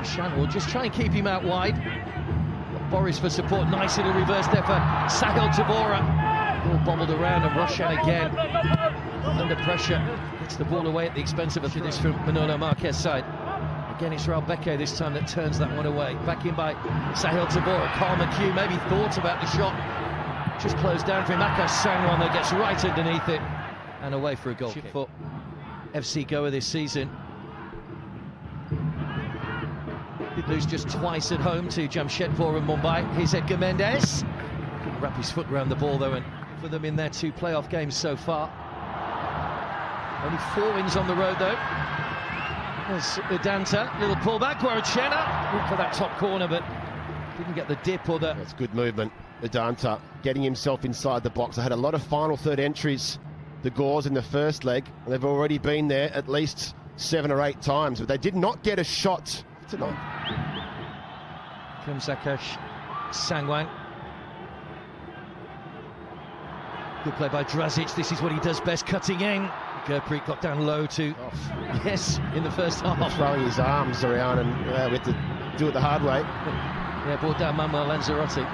Roshan will just try and keep him out wide. Boris for support, nice little reverse there for Sahil Tabora. All bobbled around, and Roshan again under pressure. Gets the ball away at the expense of this from Manolo Marquez's side. Again, it's Raul Beke this time that turns that one away. Back in by Sahil Tabora. Carl McHugh maybe thought about the shot. Just closed down for him. Akash Sangwan that gets right underneath it and away for a goal kick for FC Goa this season. Did lose just twice at home to Jamshedpur and Mumbai. Here's Edgar Mendes. Couldn't wrap his foot around the ball though, and for them in their 2 playoff games so far. Only 4 wins on the road though. There's Udanta, little pullback, Guarachena went for that top corner but didn't get the dip or the... That's good movement, Udanta, getting himself inside the box. I had a lot of final third entries, the Gores in the first leg, and they've already been there at least 7 or 8 times, but they did not get a shot tonight. Comes Akash Sangwan. Good play by Drazic, this is what he does best, cutting in. Gurpreet got down low to, yes, in the first half. Throwing his arms around and we had to do it the hard way. Yeah, brought down Manuel Lanzarote.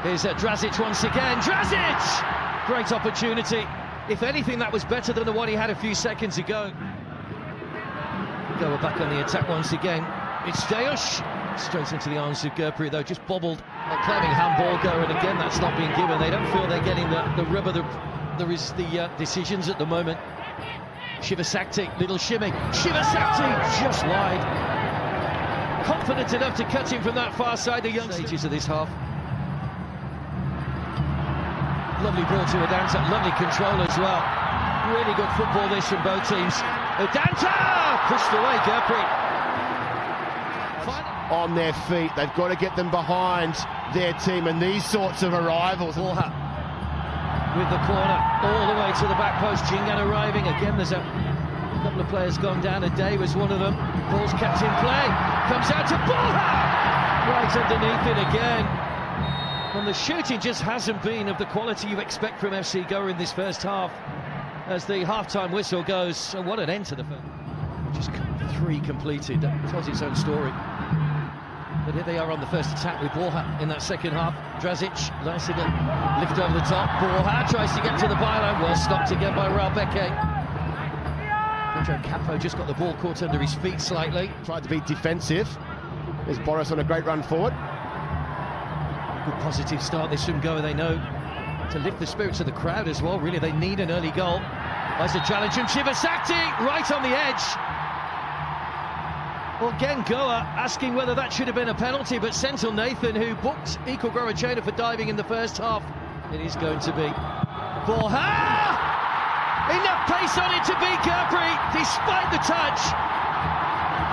Here's Drazic once again, Drazic! Great opportunity. If anything, that was better than the one he had a few seconds ago. Go back on the attack once again. It's Deosh. Straight into the arms of Gurpreet, though, just bobbled. Claiming handball go, and again, that's not being given. They don't feel they're getting the rubber. There is the decisions at the moment. Shivasakti, little shimmy. Shivasakti just wide. Confident enough to cut him from that far side. The young stages of this half. Lovely ball to Udanta, lovely control as well. Really good football this from both teams. Udanta pushed away, Gurpreet. On their feet, they've got to get them behind their team, and these sorts of arrivals. Borja with the corner all the way to the back post. Jingan arriving again. There's a couple of players gone down. A day was one of them. Ball's kept in play. Comes out to Borja, right underneath it again. And the shooting just hasn't been of the quality you expect from FC Goa in this first half. As the half-time whistle goes, so what an end to the first. Just 3 completed. That tells its own story. But here they are on the first attack with Borja in that second half. Drazic, nice little lift over the top. Borja tries to get to the byline. Well stopped again by Raul Beke. Pedro Capo just got the ball caught under his feet slightly. Tried to be defensive. There's Boris on a great run forward. Good positive start this from Goa, they know. To lift the spirits of the crowd as well, really. They need an early goal. There's a challenge from Shivasakti, right on the edge. Well, again, Goa asking whether that should have been a penalty, but Senthil Nathan, who booked Iko Gorachena for diving in the first half, it is going to be. Borja! Enough pace on it to beat Gurpreet, despite the touch.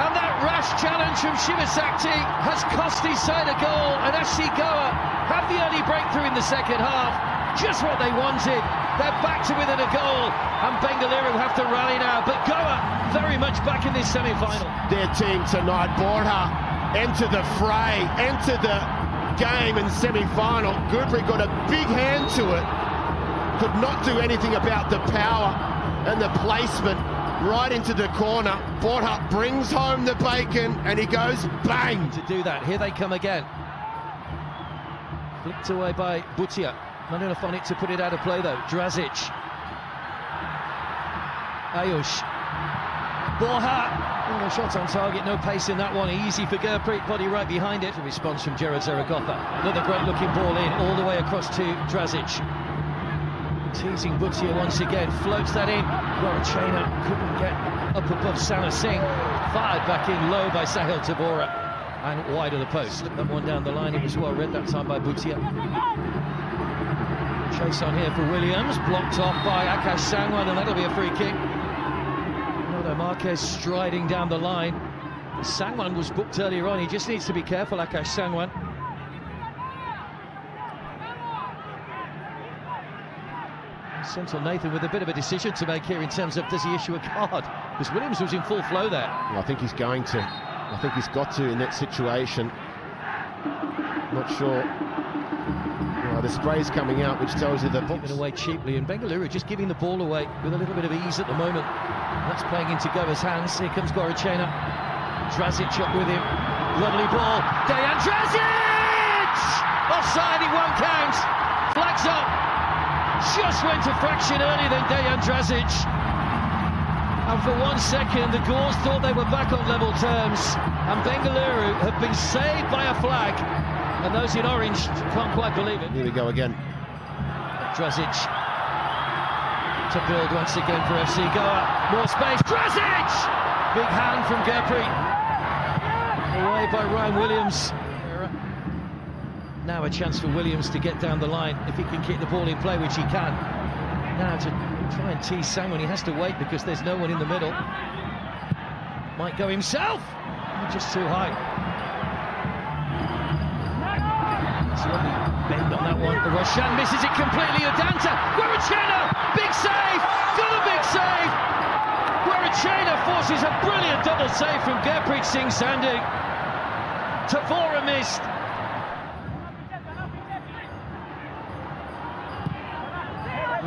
And that rash challenge from Shivasakti has cost his side a goal, and FC Goa have the early breakthrough in the second half. Just what they wanted. They're back to within a goal, and Bengaluru have to rally now. But Goa very much back in this semi-final. Their team tonight, Borja, enter the fray, enter the game in semi-final. Gurpreet got a big hand to it. Could not do anything about the power and the placement right into the corner. Borja brings home the bacon, and he goes bang. To do that, here they come again. Flicked away by Bhutia. Not enough on it to put it out of play though. Drazic. Ayush. Borja. No shot on target, no pace in that one. Easy for Gurpreet, body right behind it. A response from Gerard Zaragoza. Another great looking ball in, all the way across to Drazic. Teasing Bhutia once again, floats that in. Gorachena couldn't get up above Sana Singh. Fired back in low by Sahil Tabora. And wide of the post. Slipped that one down the line, it was well read that time by Bhutia. Chase on here for Williams, blocked off by Akash Sangwan, and that'll be a free kick. Manolo Marquez striding down the line. Sangwan was booked earlier on, he just needs to be careful, Akash Sangwan. Senthil Nathan with a bit of a decision to make here in terms of does he issue a card, because Williams was in full flow there. Well, I think he's going to. I think he's got to in that situation. Not sure. Well, the spray's coming out, which tells you that given away cheaply, and Bengaluru just giving the ball away with a little bit of ease at the moment. And that's playing into Goa's hands. Here comes Gorachena. Drazic up with him. Lovely ball. Dejan Drazic! Offside, it won't count. Flags up. Just went a fraction earlier than Dejan Drazic. And for 1 second, the Gauls thought they were back on level terms. And Bengaluru have been saved by a flag. And those in orange can't quite believe it. Here we go again. Drazic to build once again for FC Goa. More space. Drazic! Big hand from Gurpreet. Away by Ryan Williams. Now a chance for Williams to get down the line if he can keep the ball in play, which he can. Now to try and tease Sangwan, he has to wait because there's no one in the middle. Might go himself. Just too high. It's a lovely bend on that one. Roshan misses it completely. Adanta. Guarachena. Big save. Got a big save. Guarachena forces a brilliant double save from Gurpreet Singh Sandhu. Tavora missed.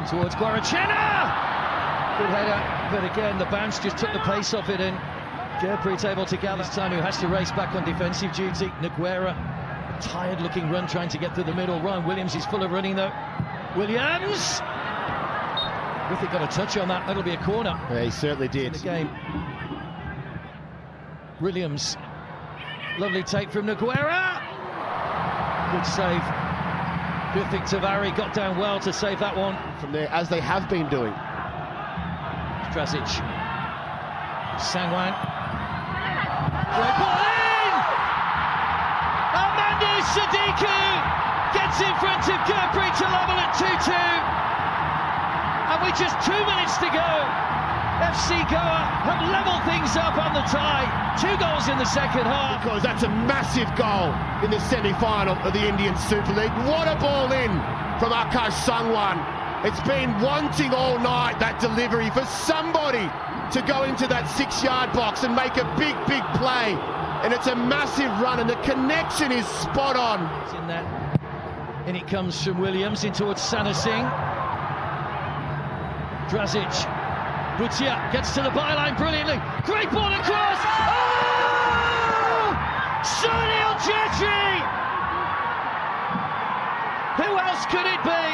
Towards Guarachena! Good header, but again the bounce just took the pace off it, and Gurpreet's able to gather this time, who has to race back on defensive duty. Nguera, a tired looking run trying to get through the middle. Ryan Williams is full of running though. Williams! Griffith got a touch on that, that'll be a corner. Yeah, he certainly did. In the game. Williams, lovely take from Nguera! Good save. Griffith Tavari got down well to save that one. From there, as they have been doing. Drazic. Sangwan. Great ball in! Armando Sadiku gets in front of Gurpreet to level at 2-2. And with just 2 minutes to go, FC Goa have levelled things up on the tie. 2 goals in the second half. Because that's a massive goal in the semi-final of the Indian Super League. What a ball in from Akash Sangwan. It's been wanting all night, that delivery, for somebody to go into that 6-yard box and make a big, big play. And it's a massive run, and the connection is spot on. It's in there. In it comes from Williams in towards Sana Singh. Drazic. Bhutia gets to the byline brilliantly. Great ball across. Oh! Sunil Chhetri! Who else could it be?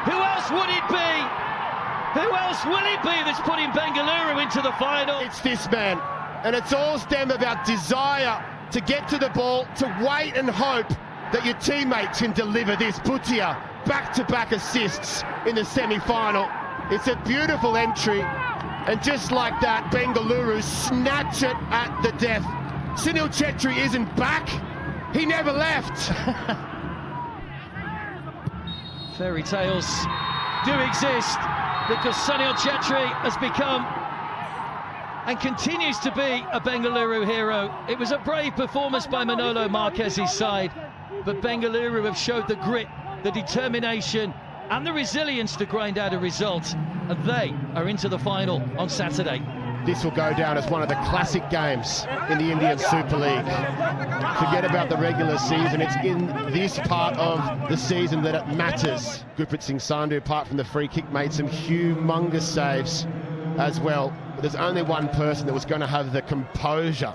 Who else would it be? Who else will it be that's putting Bengaluru into the final? It's this man. And it's all stem about desire to get to the ball, to wait and hope that your teammates can deliver this. Bhutia, back-to-back assists in the semi-final. It's a beautiful entry. And just like that, Bengaluru snatch it at the death. Sunil Chhetri isn't back. He never left. Fairy tales do exist because Sunil Chhetri has become and continues to be a Bengaluru hero. It was a brave performance by Manolo Marquez's side, but Bengaluru have showed the grit, the determination and the resilience to grind out a result, and they are into the final on Saturday. This will go down as one of the classic games in the Indian Super League. Forget about the regular season, it's in this part of the season that it matters. Gurpreet Singh Sandhu, apart from the free kick, made some humongous saves as well. But there's only one person that was going to have the composure